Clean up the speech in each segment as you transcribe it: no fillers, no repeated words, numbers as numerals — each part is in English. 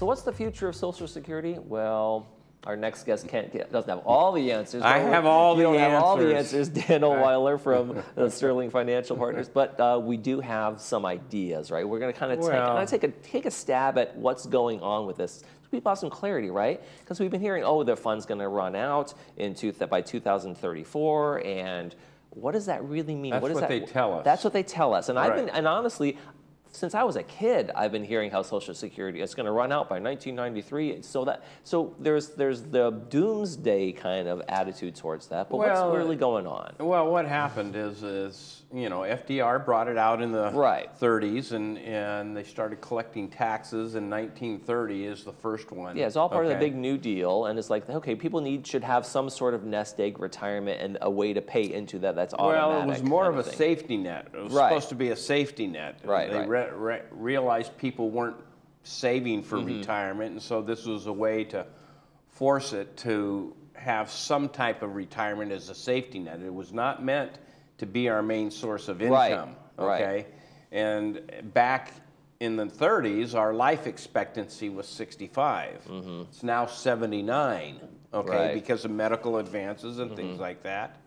So what's the future of Social Security? Well, our next guest doesn't have all the answers. I have all the answers. You don't have all the answers, Dan Weiler from Sterling Financial Partners, but we do have some ideas, right? We're going to kind of take a stab at what's going on with this. People have some clarity, right? Because we've been hearing, oh, the fund's going to run out by 2034, and what does that really mean? That's what they tell us. That's what they tell us, and and honestly, since I was a kid, I've been hearing how Social Security is going to run out by 1993. So there's the doomsday kind of attitude towards that. But what's really going on? Well, what happened is you know, FDR brought it out in the 30s, and they started collecting taxes in 1930 is the first one. Yeah, it's all part of the big New Deal, and it's like, okay, people should have some sort of nest egg retirement and a way to pay into that. That's automatic. Well, it was more of a safety net. It was supposed to be a safety net. They realized people weren't saving for retirement, and so this was a way to force it to have some type of retirement as a safety net. It was not meant to be our main source of income, okay? And back in the 30s, our life expectancy was 65. It's now 79, okay, because of medical advances and things like that.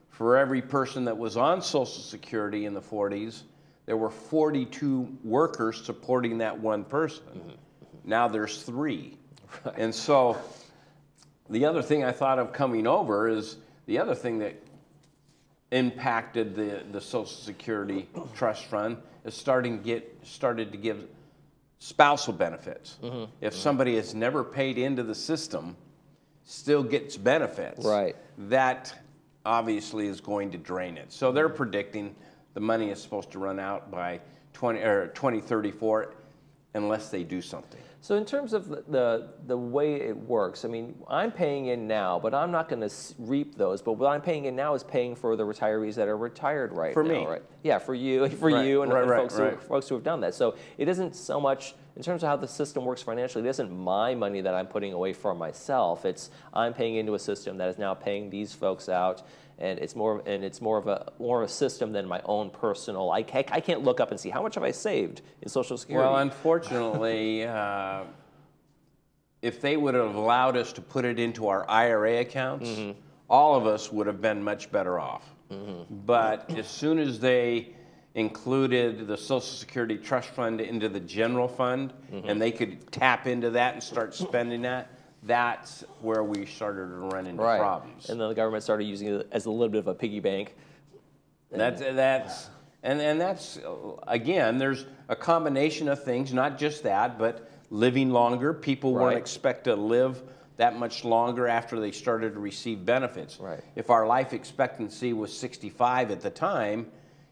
For every person that was on Social Security in the 40s, there were 42 workers supporting that one person. Now there's 3. And so the other thing I thought of coming over is the other thing that impacted the Social Security Trust Fund is started to give spousal benefits. If somebody has never paid into the system, still gets benefits, that obviously is going to drain it. So they're predicting the money is supposed to run out by 2034 unless they do something. So in terms of the way it works, I mean, I'm paying in now, but I'm not going to reap those. But what I'm paying in now is paying for the retirees that are retired right now. For me. Right? Yeah, for you, and folks who have done that. So it isn't so much, in terms of how the system works financially, it isn't my money that I'm putting away for myself. It's I'm paying into a system that is now paying these folks out. And it's more of a system than my own personal. I can't look up and see how much have I saved in Social Security. Well, unfortunately, if they would have allowed us to put it into our IRA accounts, all of us would have been much better off. But as soon as they included the Social Security Trust Fund into the general fund, and they could tap into that and start spending that, that's where we started to run into problems. And then the government started using it as a little bit of a piggy bank. And that's again, there's a combination of things, not just that, but living longer. People weren't expect to live that much longer after they started to receive benefits. If our life expectancy was 65 at the time,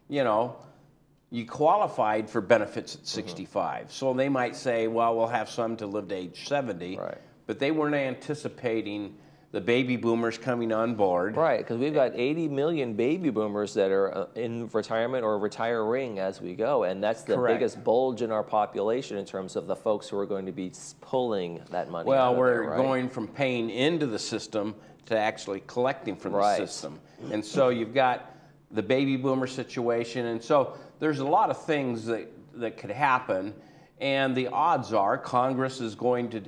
you know, you qualified for benefits at 65. So they might say, well, we'll have some to live to age 70. But they weren't anticipating the baby boomers coming on board. Because we've got 80 million baby boomers that are in retirement or retiring as we go, and that's the biggest bulge in our population in terms of the folks who are going to be pulling that money. Well, we're going from paying into the system to actually collecting from the system. And so you've got the baby boomer situation, and so there's a lot of things that could happen, and the odds are Congress is going to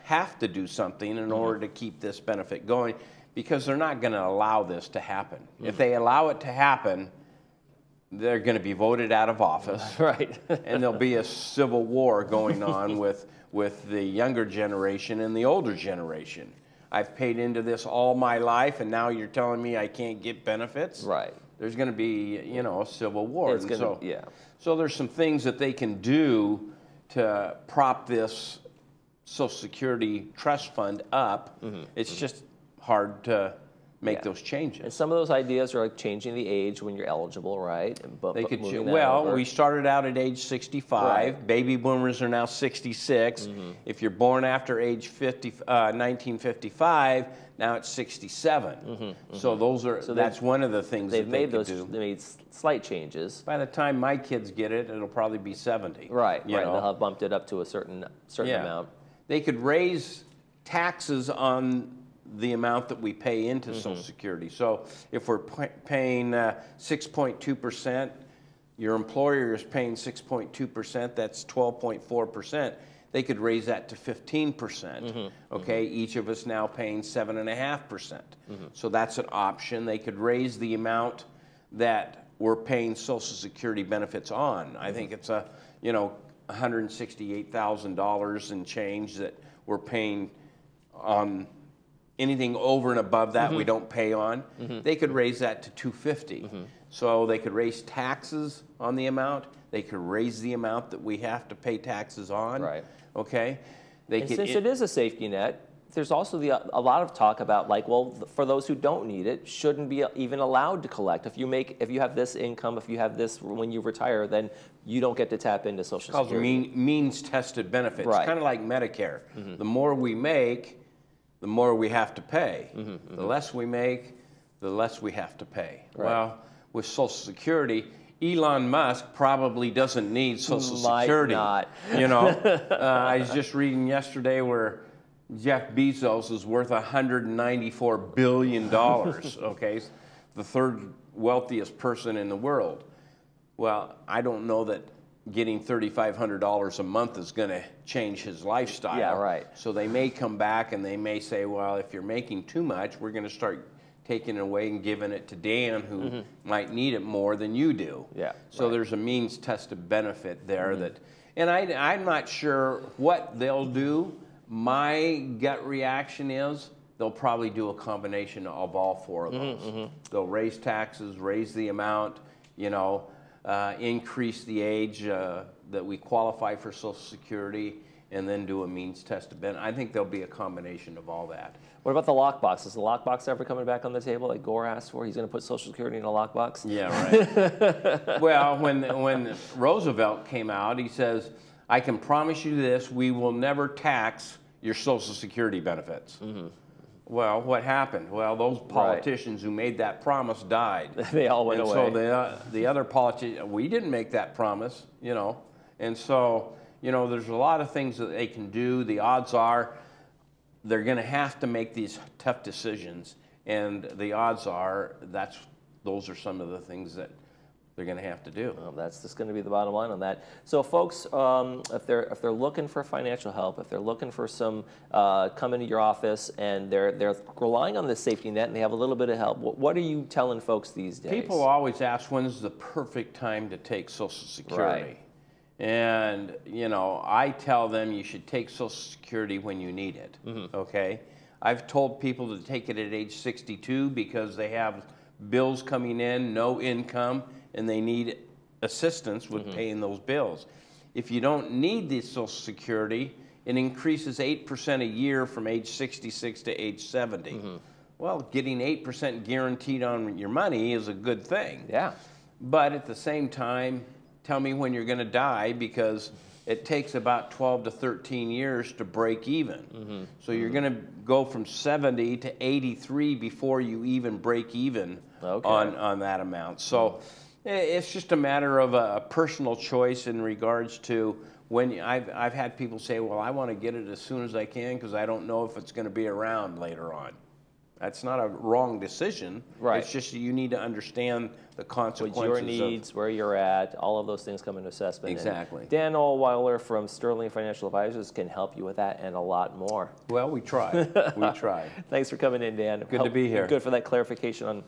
have to do something in order to keep this benefit going, because they're not going to allow this to happen. If they allow it to happen, they're going to be voted out of office. And there'll be a civil war going on with the younger generation and the older generation. I've paid into this all my life, and now you're telling me I can't get benefits? There's going to be, you know, a civil war. So there's some things that they can do to prop this Social Security Trust Fund up. It's just hard to make those changes. And some of those ideas are like changing the age when you're eligible, right? They could we started out at age 65. Baby boomers are now 66. If you're born after age 1955, now it's 67. So those are that's one of the things they've made. They made slight changes. By the time my kids get it, it'll probably be 70. They'll have bumped it up to a certain amount. They could raise taxes on the amount that we pay into Social Security. So if we're paying 6.2%, your employer is paying 6.2%, that's 12.4%. they could raise that to 15%. Okay, each of us now paying 7.5%. So that's an option. They could raise the amount that we're paying Social Security benefits on. I think it's $168,000 and change that we're paying on. Anything over and above that we don't pay on. They could raise that to $250. So they could raise taxes on the amount. They could raise the amount that we have to pay taxes on. Right. Okay. And since it is a safety net, there's also a lot of talk about, like, well, for those who don't need it, shouldn't be even allowed to collect. If you have this income, if you have this when you retire, then you don't get to tap into Social Security. Means tested benefits. Right. It's kind of like Medicare. The more we make, the more we have to pay. The less we make, the less we have to pay. Right. Well, with Social Security, Elon Musk probably doesn't need Social Security. Might not. You know, I was just reading yesterday where Jeff Bezos is worth $194 billion, okay? The third wealthiest person in the world. Well, I don't know that getting $3,500 a month is going to change his lifestyle. Yeah, right. So they may come back and they may say, well, if you're making too much, we're going to start taking it away and giving it to Dan, who might need it more than you do. Yeah. So there's a means tested benefit there that, and I'm not sure what they'll do. My gut reaction is they'll probably do a combination of all four of those. They'll raise taxes, raise the amount, you know, increase the age that we qualify for Social Security, and then do a means tested benefit. I think there'll be a combination of all that. What about the lockbox? Is the lockbox ever coming back on the table like Gore asked for? He's going to put Social Security in a lockbox? Yeah, right. Well, when Roosevelt came out, he says, I can promise you this, we will never tax your Social Security benefits. Well, what happened? Well, those politicians who made that promise died. They all went away. So the other politicians, we didn't make that promise, you know. And so, you know, there's a lot of things that they can do. The odds are they're going to have to make these tough decisions. And the odds are those are some of the things that they're going to have to do. Well, that's just going to be the bottom line on that. So, folks, if they're looking for financial help, if they're looking for some come into your office and they're relying on this safety net and they have a little bit of help, what are you telling folks these days? People always ask when's the perfect time to take Social Security. Right. And you know, I tell them you should take Social Security when you need it. Okay. I've told people to take it at age 62 because they have bills coming in, no income, and they need assistance with paying those bills. If you don't need the Social Security, it increases 8% a year from age 66 to age 70. Well, getting 8% guaranteed on your money is a good thing. Yeah. But at the same time, tell me when you're going to die, because it takes about 12 to 13 years to break even. So you're going to go from 70 to 83 before you even break even on that amount. So it's just a matter of a personal choice in regards to when I've had people say, well, I want to get it as soon as I can because I don't know if it's going to be around later on. That's not a wrong decision. Right. It's just you need to understand the consequences. What your needs, where you're at, all of those things come into assessment. Exactly. And Dan Ohlweiler from Sterling Financial Advisors can help you with that and a lot more. Well, we try. We try. Thanks for coming in, Dan. Good to be here. Good for that clarification on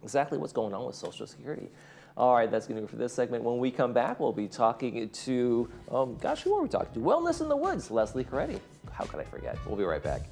exactly what's going on with Social Security. All right, that's going to be for this segment. When we come back, we'll be talking to, who are we talking to? Wellness in the Woods, Leslie Coretti. How could I forget? We'll be right back.